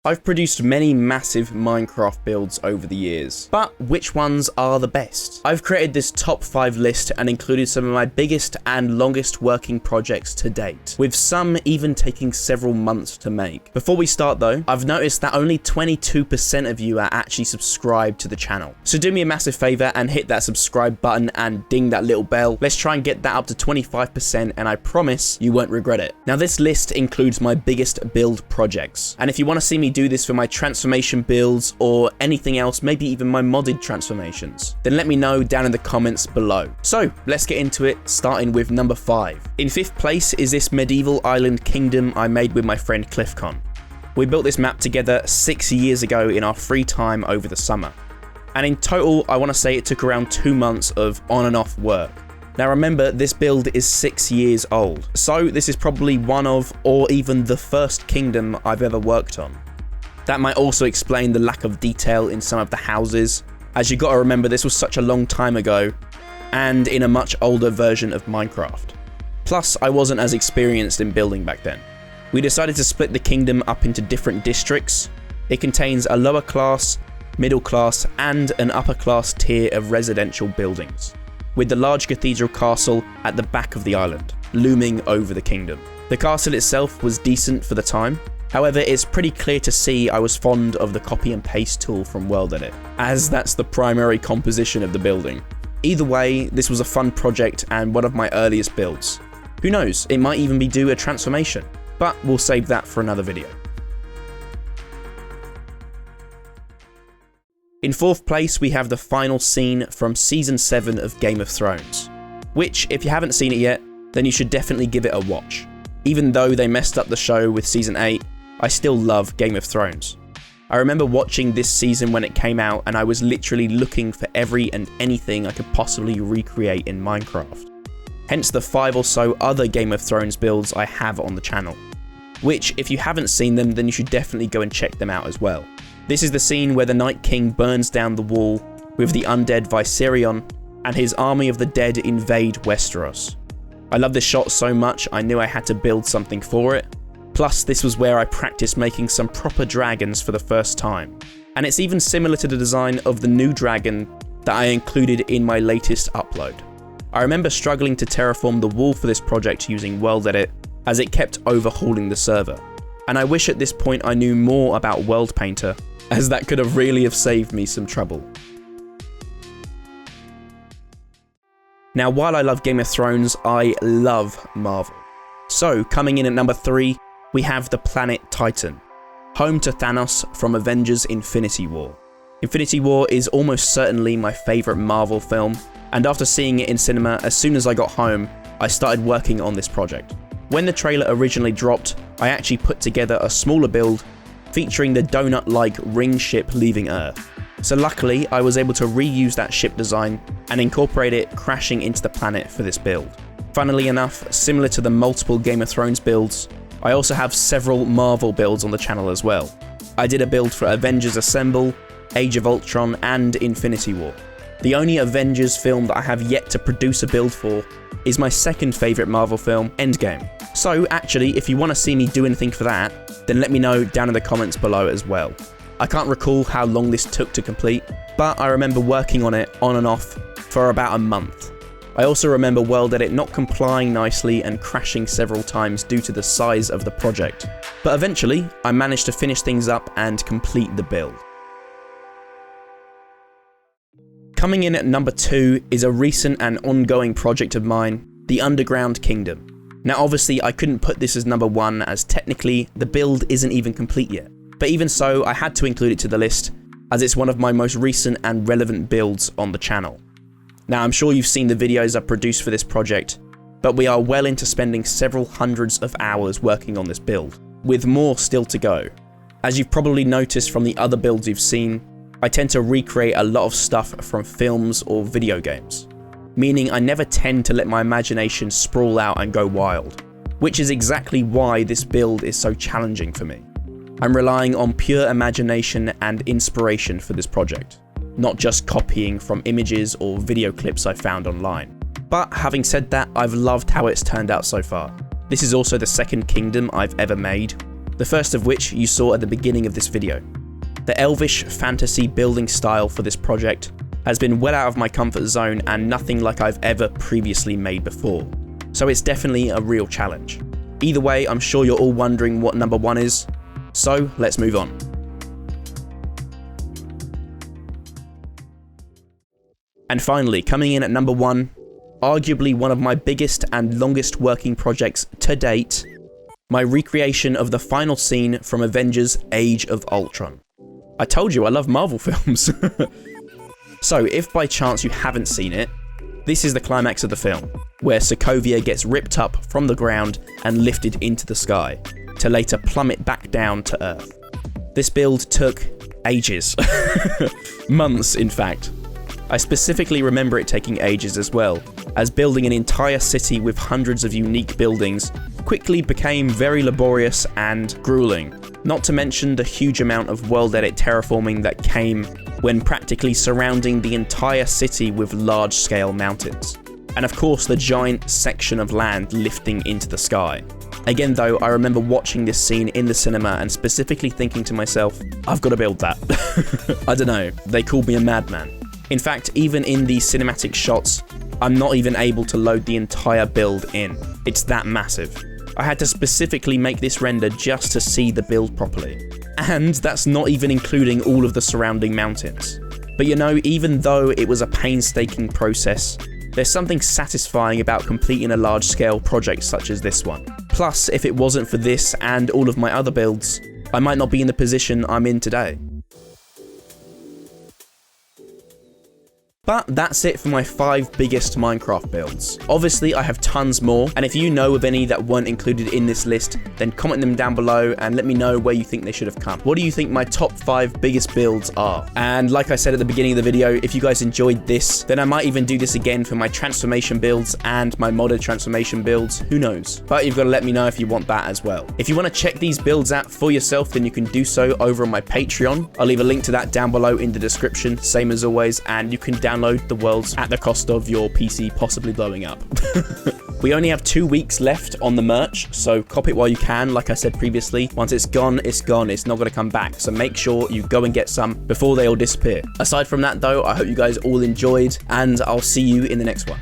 I've produced many massive Minecraft builds over the years, but which ones are the best? I've created this top 5 list and included some of my biggest and longest working projects to date, with some even taking several months to make. Before we start though, I've noticed that only 22% of you are actually subscribed to the channel. So do me a massive favor and hit that subscribe button and ding that little bell. Let's try and get that up to 25% and I promise you won't regret it. Now this list includes my biggest build projects, and if you want to see me do this for my transformation builds or anything else, maybe even my modded transformations, then let me know down in the comments below. So let's get into it, starting with number 5. In 5th place is this medieval island kingdom I made with my friend Cliffcon. We built this map together 6 years ago in our free time over the summer. And in total, I want to say it took around 2 months of on and off work. Now remember, this build is 6 years old, so this is probably one of, or even the first kingdom I've ever worked on. That might also explain the lack of detail in some of the houses, as you gotta remember this was such a long time ago, and in a much older version of Minecraft. Plus, I wasn't as experienced in building back then. We decided to split the kingdom up into different districts. It contains a lower class, middle class, and an upper class tier of residential buildings, with the large cathedral castle at the back of the island, looming over the kingdom. The castle itself was decent for the time. However, it's pretty clear to see I was fond of the copy and paste tool from World Edit, as that's the primary composition of the building. Either way, this was a fun project and one of my earliest builds. Who knows, it might even be due a transformation, but we'll save that for another video. In 4th place, we have the final scene from Season 7 of Game of Thrones, which, if you haven't seen it yet, then you should definitely give it a watch. Even though they messed up the show with Season 8, I still love Game of Thrones. I remember watching this season when it came out and I was literally looking for every and anything I could possibly recreate in Minecraft. Hence the 5 or so other Game of Thrones builds I have on the channel, which if you haven't seen them then you should definitely go and check them out as well. This is the scene where the Night King burns down the wall with the undead Viserion and his army of the dead invade Westeros. I love this shot so much I knew I had to build something for it. Plus, this was where I practiced making some proper dragons for the first time. And it's even similar to the design of the new dragon that I included in my latest upload. I remember struggling to terraform the wall for this project using World Edit, as it kept overhauling the server. And I wish at this point I knew more about World Painter, as that could have really saved me some trouble. Now, while I love Game of Thrones, I love Marvel. So, coming in at number 3, we have the planet Titan, home to Thanos from Avengers Infinity War. Infinity War is almost certainly my favourite Marvel film, and after seeing it in cinema as soon as I got home, I started working on this project. When the trailer originally dropped, I actually put together a smaller build featuring the donut-like ring ship leaving Earth. So luckily, I was able to reuse that ship design and incorporate it crashing into the planet for this build. Funnily enough, similar to the multiple Game of Thrones builds, I also have several Marvel builds on the channel as well. I did a build for Avengers Assemble, Age of Ultron, and Infinity War. The only Avengers film that I have yet to produce a build for is my second favourite Marvel film, Endgame. So actually, if you want to see me do anything for that, then let me know down in the comments below as well. I can't recall how long this took to complete, but I remember working on it on and off for about a month. I also remember World Edit not complying nicely and crashing several times due to the size of the project. But eventually, I managed to finish things up and complete the build. Coming in at number 2 is a recent and ongoing project of mine, the Underground Kingdom. Now obviously I couldn't put this as number 1 as technically the build isn't even complete yet. But even so, I had to include it to the list as it's one of my most recent and relevant builds on the channel. Now I'm sure you've seen the videos I've produced for this project, but we are well into spending several hundreds of hours working on this build, with more still to go. As you've probably noticed from the other builds you've seen, I tend to recreate a lot of stuff from films or video games, meaning I never tend to let my imagination sprawl out and go wild, which is exactly why this build is so challenging for me. I'm relying on pure imagination and inspiration for this project, not just copying from images or video clips I found online. But having said that, I've loved how it's turned out so far. This is also the second kingdom I've ever made, the first of which you saw at the beginning of this video. The elvish fantasy building style for this project has been well out of my comfort zone and nothing like I've ever previously made before, so it's definitely a real challenge. Either way, I'm sure you're all wondering what number 1 is, so let's move on. And finally, coming in at number 1, arguably one of my biggest and longest working projects to date, my recreation of the final scene from Avengers: Age of Ultron. I told you I love Marvel films. So if by chance you haven't seen it, this is the climax of the film, where Sokovia gets ripped up from the ground and lifted into the sky, to later plummet back down to Earth. This build took ages. Months, in fact. I specifically remember it taking ages as well, as building an entire city with hundreds of unique buildings quickly became very laborious and grueling, not to mention the huge amount of world edit terraforming that came when practically surrounding the entire city with large-scale mountains. And of course the giant section of land lifting into the sky. Again though, I remember watching this scene in the cinema and specifically thinking to myself, I've got to build that. I don't know, they called me a madman. In fact, even in the cinematic shots, I'm not even able to load the entire build in. It's that massive. I had to specifically make this render just to see the build properly. And that's not even including all of the surrounding mountains. But you know, even though it was a painstaking process, there's something satisfying about completing a large-scale project such as this one. Plus, if it wasn't for this and all of my other builds, I might not be in the position I'm in today. But that's it for my 5 biggest Minecraft builds. Obviously, I have tons more, and if you know of any that weren't included in this list, then comment them down below and let me know where you think they should have come. What do you think my top 5 biggest builds are? And like I said at the beginning of the video, if you guys enjoyed this, then I might even do this again for my transformation builds and my modded transformation builds, who knows? But you've got to let me know if you want that as well. If you want to check these builds out for yourself, then you can do so over on my Patreon. I'll leave a link to that down below in the description, same as always, and you can download the worlds at the cost of your PC possibly blowing up. We only have 2 weeks left on the merch, so cop it while you can. Like I said previously, once it's gone, it's gone. It's not going to come back, so make sure you go and get some before they all disappear. Aside from that though, I hope you guys all enjoyed, and I'll see you in the next one.